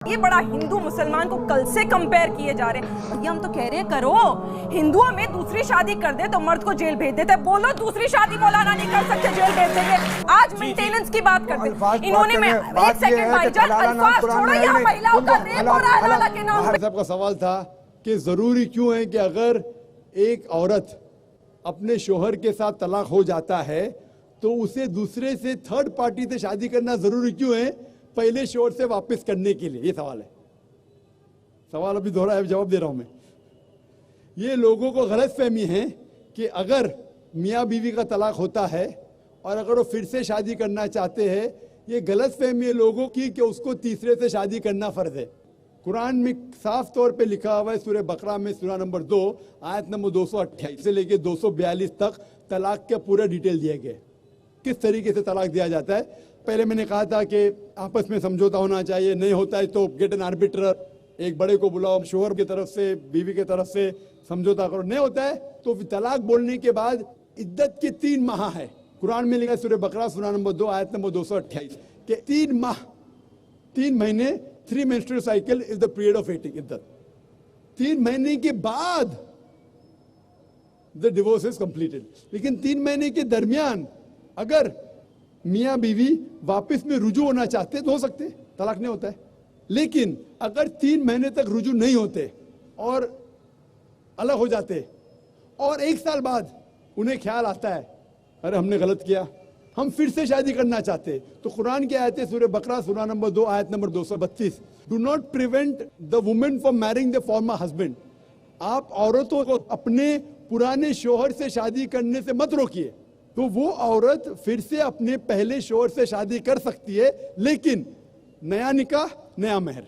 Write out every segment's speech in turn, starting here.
یہ بڑا ہندو مسلمان کو کل سے کمپیر کیے جا رہے ہیں. یہ ہم تو کہہ رہے ہیں کرو, ہندوؤں میں دوسری شادی کر دے تو مرد کو جیل بھیج دیتے, بولو دوسری شادی مولانا نہیں کر سکتے جیل بھیج دیں گے. آج مینٹیننس کی بات کرتے انہوں نے, ایک سیکنڈ بھائی جان, الفاظ چھوڑو, یہاں مہیلاؤں کا ریپ ہو رہا ہے اللہ کے نام پہ. صاحب کا سوال تھا کہ ضروری کیوں ہے کہ اگر ایک عورت اپنے شوہر کے ساتھ طلاق ہو جاتا ہے تو اسے دوسرے سے تھرڈ پارٹی سے شادی کرنا ضروری کیوں ہے پہلے شوہر سے واپس کرنے کے لیے. یہ سوال ہے, سوال ابھی دوہرا ہے, جواب دے رہا ہوں میں. یہ لوگوں کو غلط فہمی ہے کہ اگر میاں بیوی کا طلاق ہوتا ہے اور اگر وہ پھر سے شادی کرنا چاہتے ہیں, یہ غلط فہمی ہے لوگوں کی کہ اس کو تیسرے سے شادی کرنا فرض ہے. قرآن میں صاف طور پہ لکھا ہوا ہے سورہ بقرہ میں سورہ نمبر 2 آیت نمبر 228 سے لے کے 242 تک طلاق کے پورا ڈیٹیل دیا گیا ہے, کس طریقے سے طلاق دیا جاتا ہے. پہلے میں نے کہا تھا کہ آپس میں سمجھوتا ہونا چاہیے, نہیں ہوتا ہے تو گیٹ این آربیٹر, ایک بڑے کو بلاؤ, شوہر کی طرف سے بیوی کی طرف سے سمجھوتا کرو. نہیں ہوتا ہے تو طلاق بولنے کے بعد عدت کے 3 ماہ ہے. قرآن میں لکھا ہے سورہ بقرہ سورہ نمبر 2 آیت نمبر 228 کہ 3 ماہ, 3 مہینے, 3 menstrual cycle is the period of waiting عدت. 3 مہینے کے بعد the divorce is completed. لیکن 3 مہینے کے درمیان اگر میاں بیوی واپس میں رجوع ہونا چاہتے تو ہو سکتے, طلاق نہیں ہوتا ہے. لیکن اگر 3 مہینے تک رجوع نہیں ہوتے اور الگ ہو جاتے اور 1 سال بعد انہیں خیال آتا ہے ارے ہم نے غلط کیا, ہم پھر سے شادی کرنا چاہتے, تو قرآن کی آیت ہے سورہ بقرہ سورہ نمبر 2 آیت نمبر 232 do not prevent the women from marrying the former husband. آپ عورتوں کو اپنے پرانے شوہر سے شادی کرنے سے مت روکیے. تو وہ عورت پھر سے اپنے پہلے شوہر سے شادی کر سکتی ہے, لیکن نیا نکاح نیا مہر,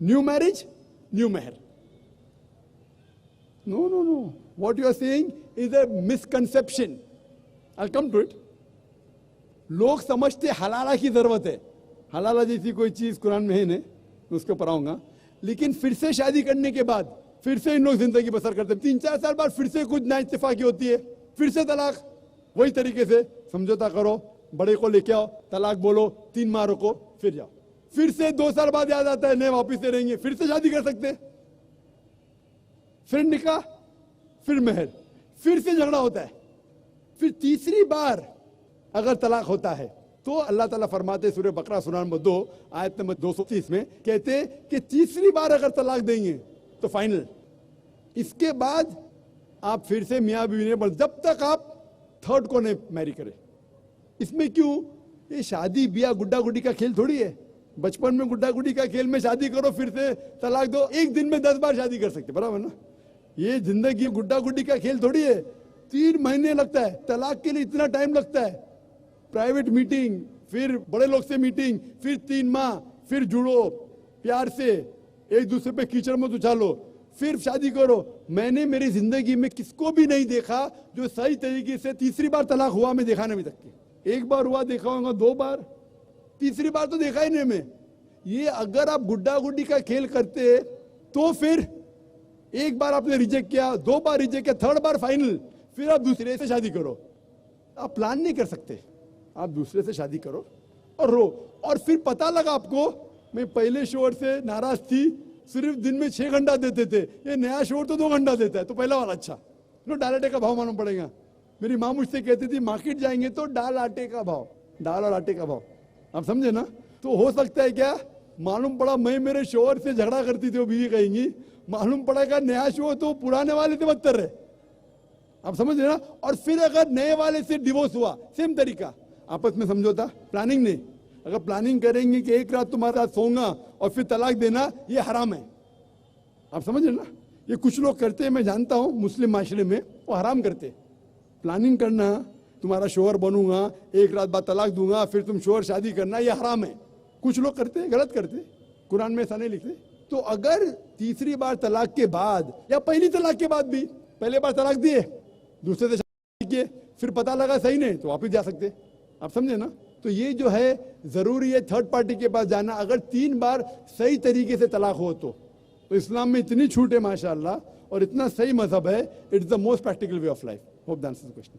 نیو میرج نیو مہر. No no no, what you are seeing is a misconception. I'll come to it. لوگ سمجھتے حلالہ کی ضرورت ہے, حلالہ جیسی کوئی چیز قرآن میں ہے نہیں, اس کو پڑھاؤں گا. لیکن پھر سے شادی کرنے کے بعد پھر سے ان لوگ زندگی بسر کرتے ہیں, 3-4 سال بعد پھر سے کچھ نا اتفاقی ہوتی ہے, پھر سے طلاق. وہی طریقے سے سمجھوتا کرو, بڑے کو لے کے آؤ, طلاق بولو, 3 ماہ رکو, پھر جاؤ. پھر سے 2 سال بعد یاد آتا ہے نہیں واپس سے رہیں گے, پھر سے شادی کر سکتے, پھر نکاح, پھر مہر, پھر سے جھگڑا ہوتا ہے. پھر تیسری بار اگر طلاق ہوتا ہے تو اللہ تعالیٰ فرماتے سورہ بقرہ سورہ نمبر 2 آیت نمبر 230 میں کہتے کہ تیسری بار اگر طلاق دیں گے تو فائنل. اس کے بعد آپ پھر سے میاں بیوی نے, جب تک آپ تھرڈ کو نہیں میری کرے. اس میں کیوں, یہ شادی بیاہ گڈا گڈی کا کھیل تھوڑی ہے. بچپن میں گڈا گڈی کا کھیل میں شادی کرو پھر سے طلاق دو, ایک دن میں 10 بار شادی کر سکتے, برابر نا. یہ زندگی گڈا گڈی کا کھیل تھوڑی ہے. 3 مہینے لگتا ہے طلاق کے لیے, اتنا ٹائم لگتا ہے. پرائیویٹ میٹنگ, پھر بڑے لوگ سے میٹنگ, پھر 3 ماہ, پھر جڑو پیار سے, ایک دوسرے پہ کیچڑ مت اچھالو, پھر شادی کرو. میں نے میری زندگی میں کس کو بھی نہیں دیکھا جو صحیح طریقے سے تیسری بار طلاق ہوا, میں دیکھا نہیں ابھی تک. 1 بار ہوا دیکھا ہوگا, 2 بار, تیسری بار تو دیکھا ہی نہیں میں. یہ اگر آپ گڈا گڈی کا کھیل کرتے تو پھر 1 بار آپ نے ریجیکٹ کیا, 2 بار ریجیکٹ کیا, 3rd بار فائنل, پھر آپ دوسرے سے شادی کرو. آپ پلان نہیں کر سکتے, آپ دوسرے سے شادی کرو اور رو. اور پھر پتا لگا آپ کو میں پہلے شوہر سے ناراض تھی, صرف دن میں 6 گھنٹہ دیتے تھے, یہ نیا شوہر تو 2 گھنٹہ دیتا ہے, تو پہلا والا اچھا. ڈال آٹے کا بھاؤ معلوم پڑے گا. میری ماں مجھ سے کہتی تھی مارکیٹ جائیں گے تو ڈال آٹے کا بھاؤ, دال اور آٹے کا بھاؤ. آپ سمجھے نا. تو ہو سکتا ہے کیا, معلوم پڑا میں میرے شوہر سے جھگڑا کرتی تھی, وہ بیوی کہیں گی, معلوم پڑا کہ نیا شوہر تو پرانے والے سے بدتر ہے. آپ سمجھ رہے نا. اور پھر اگر نئے والے سے ڈیورس ہوا, سیم طریقہ, آپس میں سمجھوتا, پلاننگ نہیں. اگر پلاننگ کریں گے کہ ایک رات تمہارے ساتھ سوؤں گا اور پھر طلاق دینا, یہ حرام ہے. آپ سمجھ رہے نا. یہ کچھ لوگ کرتے ہیں, میں جانتا ہوں مسلم معاشرے میں, وہ حرام کرتے. پلاننگ کرنا, تمہارا شوہر بنوں گا, ایک رات بعد طلاق دوں گا, پھر تم شوہر شادی کرنا, یہ حرام ہے. کچھ لوگ کرتے, غلط کرتے, قرآن میں ایسا نہیں لکھتے. تو اگر تیسری بار طلاق کے بعد یا پہلی طلاق کے بعد بھی, پہلے بار طلاق دیے, دوسرے سے شادی کیے, پھر پتہ لگا صحیح نہیں, تو واپس جا سکتے. آپ سمجھے نا. تو یہ جو ہے ضروری ہے تھرڈ پارٹی کے پاس جانا, اگر 3 بار صحیح طریقے سے طلاق ہو تو اسلام میں اتنی چھوٹ ہے ماشاءاللہ, اور اتنا صحیح مذہب ہے. It's the most practical way of life. Hope that answers the question.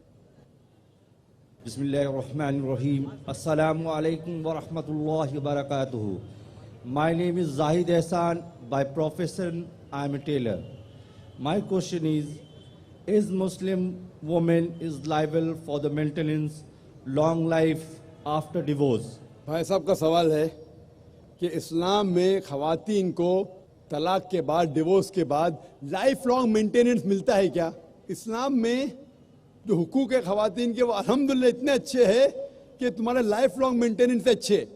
بسم اللہ الرحمن الرحیم. السلام علیکم ورحمۃ اللہ وبرکاتہ. My name is Zahid Ehsan. By profession, I am a tailor. My question is Muslim woman is liable for the maintenance long life after divorce? भाई साहब का सवाल है कि इस्लाम में ख़वातीन को तलाक के बाद, डिवोर्स के बाद लाइफ लॉन्ग मेंटेनेंस मिलता है क्या? इस्लाम में जो हुकूक है ख़वातीन के, वो अल्हम्दुलिल्लाह इतने अच्छे हैं कि तुम्हारे लाइफ लॉन्ग मेंटेनेंस अच्छे.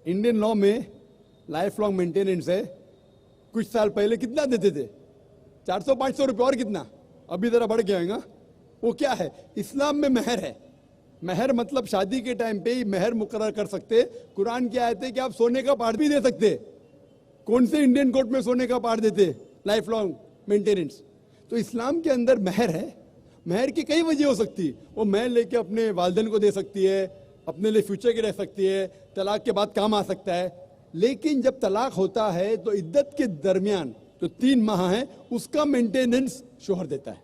इंडियन लॉ में लाइफ लॉन्ग मेंटेनेंस है. कुछ साल पहले कितना देते थे? 400-500 रुपये, और कितना अभी ज़रा बढ़ गया है. वो क्या है? इस्लाम में महर है. महर मतलब शादी के टाइम पे ही महर मुकर्रर कर सकते. कुरान की आयत है कि आप सोने का पार्ट भी दे सकते. कौन से इंडियन कोर्ट में सोने का पार्ट देते? Life long maintenance. तो इस्लाम के अंदर महर है. महर की कई वजह हो सकती. वो महर लेके अपने वालिदैन को दे सकती है, अपने लिए फ्यूचर की रह सकती है, तलाक के बाद काम आ सकता है. लेकिन जब तलाक होता है तो इद्दत के दरमियान जो 3 माह है उसका मेंटेनेंस शोहर देता है.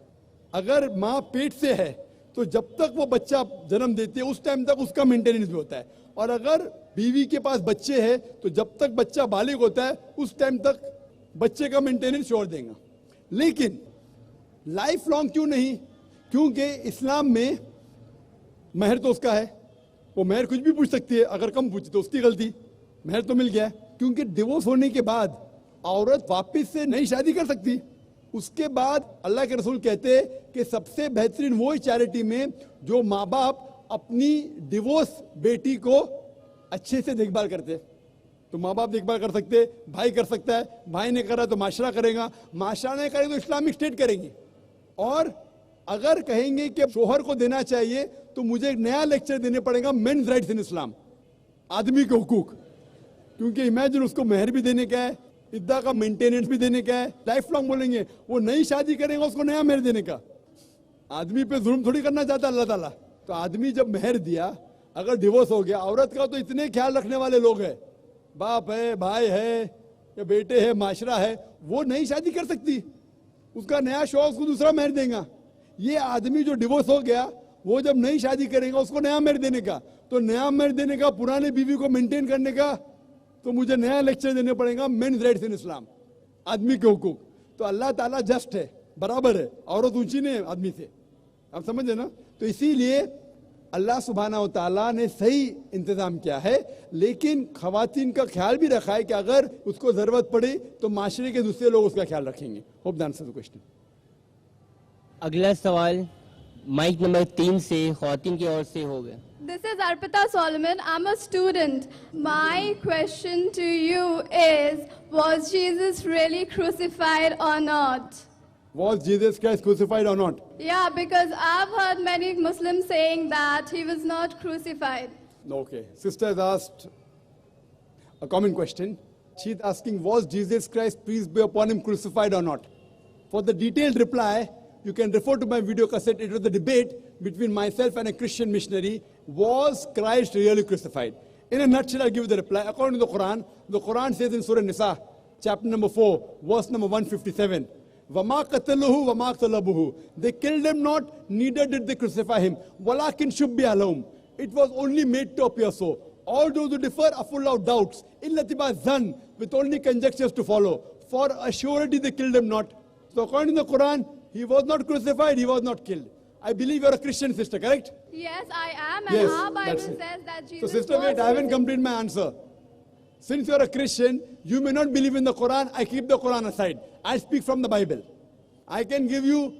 अगर माँ पेट से है तो जब तक वो बच्चा जन्म देती है उस टाइम तक उसका मेंटेनेंस भी होता है. और अगर बीवी के पास बच्चे हैं तो जब तक बच्चा बालिग होता है उस टाइम तक बच्चे का मेंटेनेंस शोहर देगा. लेकिन लाइफ लॉन्ग क्यों नहीं? क्योंकि इस्लाम में महर तो उसका है. वो महर कुछ भी पूछ सकती है. अगर कम पूछी तो उसकी गलती. महर तो मिल गया है. क्योंकि डिवोर्स होने के बाद औरत वापस से नई शादी कर सकती. उसके बाद अल्लाह के रसूल कहते हैं कि सबसे बेहतरीन वो चैरिटी में जो माँ बाप अपनी डिवोर्स बेटी को अच्छे से देखभाल करते. तो माँ बाप देखभाल कर सकते, भाई कर सकता है, भाई ने करा तो माशरा करेगा, माशरा ने करे तो इस्लामिक स्टेट करेगी. और अगर कहेंगे कि शोहर को देना चाहिए तो मुझे एक नया लेक्चर देने पड़ेगा, मेन्स राइट्स इन इस्लाम, आदमी के हुकूक. क्योंकि इमेजिन उसको महर भी देने का है, इद्दा का मेंटेनेंस भी देने का है, लाइफ लॉन्ग बोलेंगे. वो नई शादी करेगा उसको नया महर देने का. आदमी पे जुल्म थोड़ी करना चाहता अल्लाह ताला. तो आदमी जब महर दिया, अगर डिवोर्स हो गया, औरत का तो इतने ख्याल रखने वाले लोग हैं, बाप है, भाई है, या बेटे है, माशरा है, वो नई शादी कर सकती. उसका नया शौक उसको दूसरा महर देगा. ये आदमी जो डिवोर्स हो गया वो जब नई शादी करेगा उसको नया महर देने का. तो नया महर देने का, पुराने बीवी को मेंटेन करने का, तो मुझे नया लेक्चर देने पड़ेगा, मेन्स राइट्स इन इस्लाम, आदमी के हुकूक. तो अल्लाह ताला जस्ट है, बराबर है. औरत ऊंची नहीं है आदमी से. आप समझे ना? तो इसीलिए अल्लाह सुब्हाना व तआला ने सही इंतजाम किया है. लेकिन खवातीन का ख्याल भी रखा है कि अगर उसको जरूरत पड़े तो माशरे के दूसरे लोग उसका ख्याल रखेंगे. Hope the answer the question. अगला सवाल माइक नंबर 3 से खवातीन की ओर से होगा. This is Arpita Solomon. I'm a student. My question to you is, was Jesus really crucified or not? Was Jesus Christ crucified or not? Yeah, because I've heard many Muslims saying that he was not crucified. Okay. Sister has asked a common question. She's asking, was Jesus Christ, peace be upon him, crucified or not? For the detailed reply, you can refer to my video cassette. It was the debate between myself and a Christian missionary. Was Christ really crucified? In a nutshell, I'll give you the reply. According to the Quran says in Surah Nisa, chapter number 4, verse number 157, وَمَا قَتَلُهُ وَمَا قَتَلَبُهُ. They killed him not, neither did they crucify him. وَلَكِنْ شُبِّهَ لَهُمْ. It was only made to appear so. All those who differ are full of doubts. إِلَّا تِبَا zan, with only conjectures to follow. For assuredly they killed him not. So according to the Quran, he was not crucified, he was not killed. I believe you're a Christian sister, correct? Yes, I am. And Yes, our Bible that's it. says that Jesus So sister, was wait, I haven't crucified. completed my answer. Since you're a Christian, you may not believe in the Quran. I keep the Quran aside. I speak from the Bible. I can give you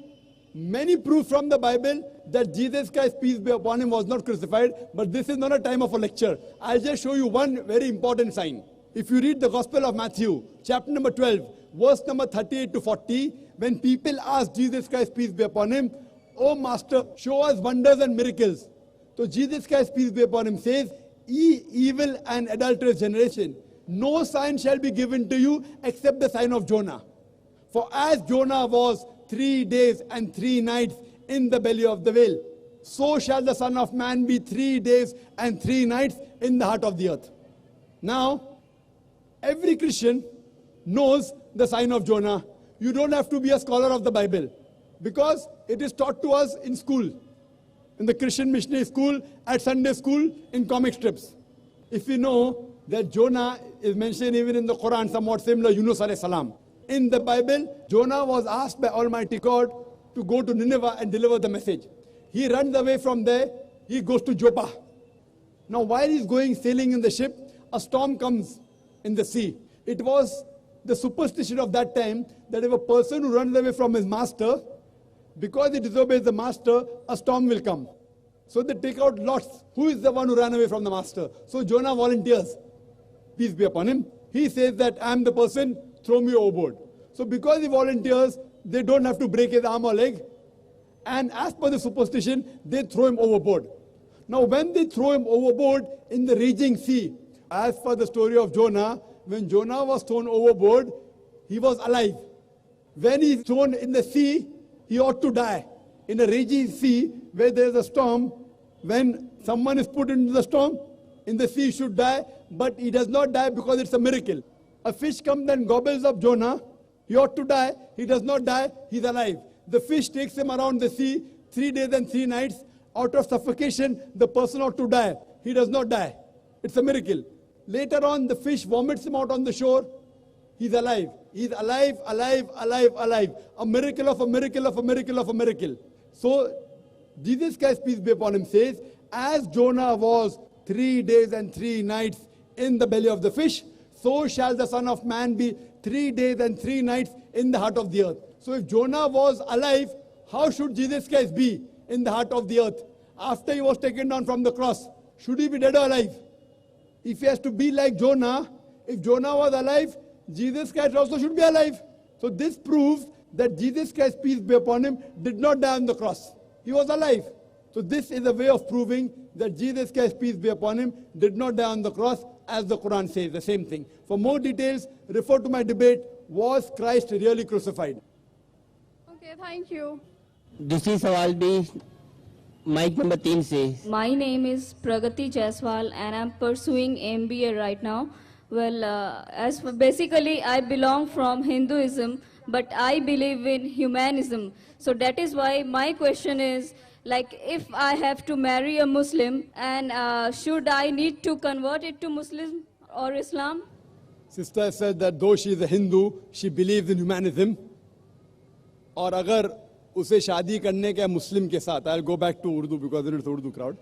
many proofs from the Bible that Jesus Christ, peace be upon him, was not crucified. But this is not a time of a lecture. I'll just show you one very important sign. If you read the Gospel of Matthew, chapter number 12, verse number 38 to 40, when people ask Jesus Christ, peace be upon him, "Oh Master, show us wonders and miracles." So Jesus Christ, peace be upon him, says, "Ye evil and adulterous generation, no sign shall be given to you except the sign of Jonah. For as Jonah was 3 days and 3 nights in the belly of the whale, so shall the Son of Man be 3 days and 3 nights in the heart of the earth." Now, every Christian knows the sign of Jonah. You don't have to be a scholar of the Bible, because it is taught to us in school, in the Christian missionary school, at Sunday school, in comic strips. If you know that Jonah is mentioned even in the Quran, somewhat similar, Yunus alayhi salam. In the Bible, Jonah was asked by Almighty God to go to Nineveh and deliver the message. He runs away from there, he goes to Joppa. Now while he's going sailing in the ship, a storm comes in the sea. It was the superstition of that time that if a person who runs away from his master, because he disobeys the master, a storm will come. So they take out lots. Who is the one who ran away from the master? So Jonah volunteers. Peace be upon him. He says that I am the person, throw me overboard. So because he volunteers, they don't have to break his arm or leg. And as per the superstition, they throw him overboard. Now when they throw him overboard in the raging sea, as per the story of Jonah, when Jonah was thrown overboard, he was alive. When he's thrown in the sea, he ought to die. In a raging sea, where there is a storm, when someone is put into the storm, in the sea he should die, but he does not die because it's a miracle. A fish comes and gobbles up Jonah, he ought to die, he does not die, he's alive. The fish takes him around the sea 3 days and 3 nights. Out of suffocation, the person ought to die. He does not die. It's a miracle. Later on, the fish vomits him out on the shore. He's alive. He's alive, alive, alive, alive. A miracle of a miracle of a miracle of a miracle. So, Jesus Christ, peace be upon him, says, as Jonah was 3 days and 3 nights in the belly of the fish, so shall the Son of Man be 3 days and 3 nights in the heart of the earth. So if Jonah was alive, how should Jesus Christ be in the heart of the earth? After he was taken down from the cross, should he be dead or alive? If he has to be like Jonah, if Jonah was alive, Jesus Christ also should be alive. So this proves that Jesus Christ, peace be upon him, did not die on the cross. He was alive. So this is a way of proving that Jesus Christ, peace be upon him, did not die on the cross, as the Quran says, the same thing. For more details, refer to my debate, was Christ really crucified? Okay, thank you. दूसरी सवाल भी mic number 3 से. My name is Pragati Jaiswal and I'm pursuing MBA right now. Well, basically I belong from Hinduism, but I believe in humanism. So that is why my question is, like, if I have to marry a Muslim, and should I need to convert it to Muslim or Islam? Sister said that though she is a Hindu, she believes in humanism. और अगर उसे शादी करने का मुस्लिम के साथ, I'll go back to Urdu because it's Urdu crowd.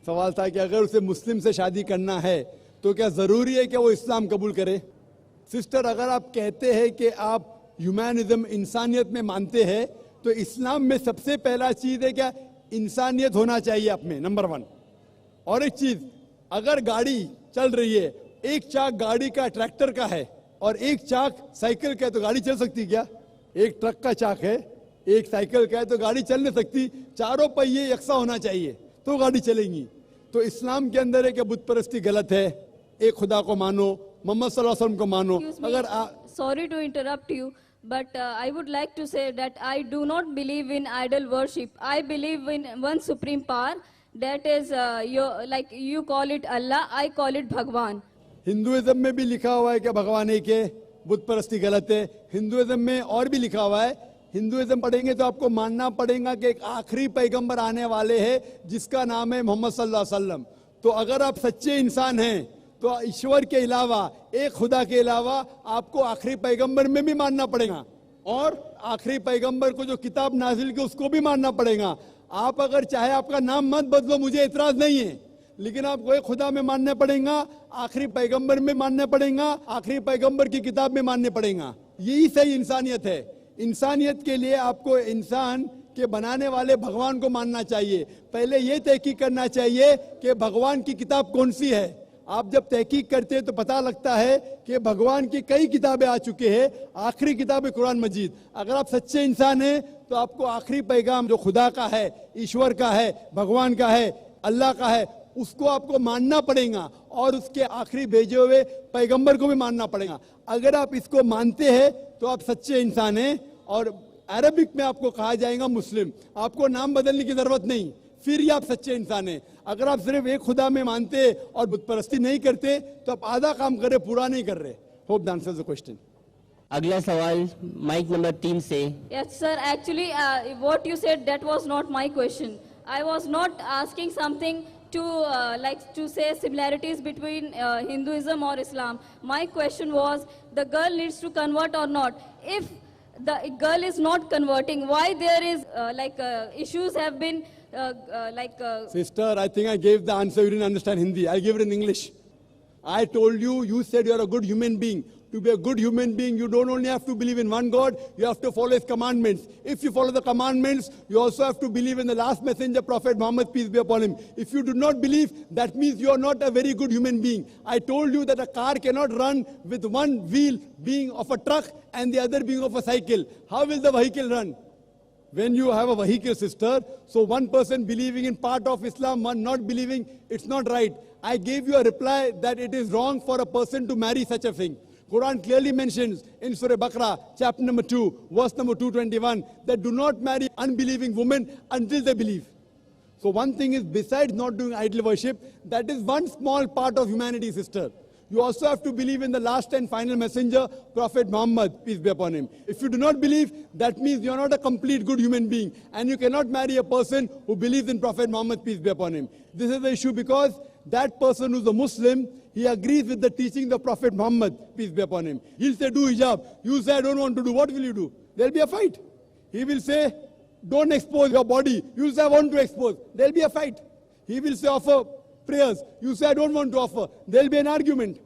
सवाल था कि अगर उसे मुस्लिम से शादी करना है तो क्या जरूरी है कि वो इस्लाम कबूल करे? सिस्टर, अगर आप कहते हैं कि आप ह्यूमैनिज्म इंसानियत में मानते हैं तो इस्लाम में सबसे पहला चीज है क्या? इंसानियत होना चाहिए आप में, नंबर 1. और एक चीज, अगर गाड़ी चल रही है, एक चाक गाड़ी का ट्रैक्टर का है और एक चाक साइकिल का है, तो गाड़ी चल सकती क्या? एक ट्रक का चाक है, एक साइकिल का है, तो गाड़ी चल नहीं सकती. चारों पहिए यकसा होना चाहिए तो गाड़ी चलेंगी. तो इस्लाम के अंदर है कि बुत परस्ती गलत है, एक खुदा को मानो, मोहम्मद सल्लल्लाहु अलैहि वसल्लम को मानो. अगर Sorry to interrupt you, but I would like to say that I do not believe in idol worship. I believe in one supreme power, that is like you call it Allah, I call it Bhagwan. Hinduism में भी लिखा हुआ है कि भगवान एक है, बुत परस्ती गलत है. हिंदुइज्म में और भी लिखा हुआ है, हिंदुइज्म पढ़ेंगे तो आपको मानना पड़ेगा कि एक आखिरी पैगंबर आने वाले हैं जिसका नाम है मोहम्मद सल्लल्लाहु अलैहि वसल्लम. तो अगर आप सच्चे इंसान हैं तो ईश्वर के अलावा, एक खुदा के अलावा आपको आखिरी पैगंबर में भी मानना पड़ेगा, और आखिरी पैगंबर को जो किताब नाजिल की उसको भी मानना पड़ेगा. आप अगर चाहे आपका नाम मत बदलो, मुझे एतराज नहीं है, लेकिन आपको एक खुदा में मानना पड़ेगा, आखिरी पैगंबर में मानना पड़ेगा, आखिरी पैगंबर की किताब में मानना पड़ेगा. यही सही इंसानियत है. इंसानियत के लिए आपको इंसान के बनाने वाले भगवान को मानना चाहिए. पहले ये तहकीक करना चाहिए कि भगवान की किताब कौन सी है. आप जब तहकीक करते हैं तो पता लगता है कि भगवान की कई किताबें आ चुके हैं, आखिरी किताब है कुरान मजीद. अगर आप सच्चे इंसान हैं तो आपको आखिरी पैगाम जो खुदा का है, ईश्वर का है, भगवान का है, अल्लाह का है, उसको आपको मानना पड़ेगा, और उसके आखिरी भेजे हुए पैगंबर को भी मानना पड़ेगा. अगर आप इसको मानते हैं तो आप सच्चे इंसान हैं, और अरबिक में आपको कहा जाएगा मुस्लिम. आपको नाम बदलने की जरूरत नहीं, फिर ही आप सच्चे इंसान हैं. अगर आप सिर्फ एक खुदा में मानते और बुत परस्ती नहीं करते तो आप आधा काम कर रहे, पूरा नहीं कर रहे. Hope that answers the question. अगला सवाल माइक नंबर 3 से. Yes, sir. Actually, what you said, that was not my question. I was not asking something to like to say similarities between Hinduism or Islam. My question was, the girl needs to convert or not? If the girl is not converting, why there is issues have been Sister, I think I gave the answer. You didn't understand Hindi. I'll give it in English. I told you, you said you're a good human being. To be a good human being, you don't only have to believe in one God, you have to follow His commandments. If you follow the commandments, you also have to believe in the last messenger, Prophet Muhammad, peace be upon him. If you do not believe, that means you are not a very good human being. I told you that a car cannot run with one wheel being of a truck and the other being of a cycle. How will the vehicle run? When you have a vehicle, sister, so one person believing in part of Islam, one not believing, it's not right. I gave you a reply that it is wrong for a person to marry such a thing. Quran clearly mentions in Surah Baqarah, chapter number 2, verse number 221, that do not marry unbelieving women until they believe. So one thing is, besides not doing idol worship, that is one small part of humanity, sister. You also have to believe in the last and final messenger, Prophet Muhammad, peace be upon him. If you do not believe, that means you are not a complete good human being. And you cannot marry a person who believes in Prophet Muhammad, peace be upon him. This is the issue because that person who's a Muslim, he agrees with the teaching of Prophet Muhammad, peace be upon him. He'll say, do hijab. You say, I don't want to do. What will you do? There'll be a fight. He will say, don't expose your body. You say, I want to expose. There'll be a fight. He will say, offer prayers. You say, I don't want to offer. There'll be an argument.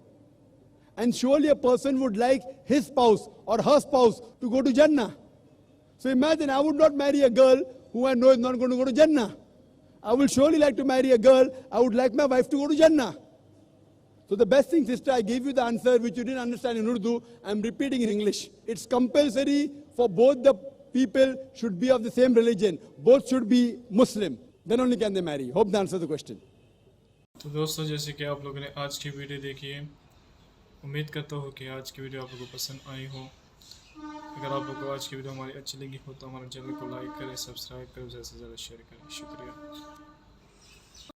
And surely a person would like his spouse or her spouse to go to Jannah. So imagine, I would not marry a girl who I know is not going to go to Jannah. I will surely like to marry a girl. I would like my wife to go to Jannah. So the best thing, sister, I gave you the answer which you didn't understand in Urdu. I'm repeating in English. It's compulsory for both the people should be of the same religion. Both should be Muslim. Then only can they marry. Hope that answers the question. तो दोस्तों, जैसे कि आप लोगों ने आज की video देखी है, उम्मीद करता हूँ कि आज की वीडियो आप लोगों को पसंद आई हो। अगर आप लोगों को आज की वीडियो हमारी अच्छी लगी हो तो हमारे चैनल को लाइक करें, सब्सक्राइब करें, ज़्यादा से ज़्यादा शेयर करें। शुक्रिया।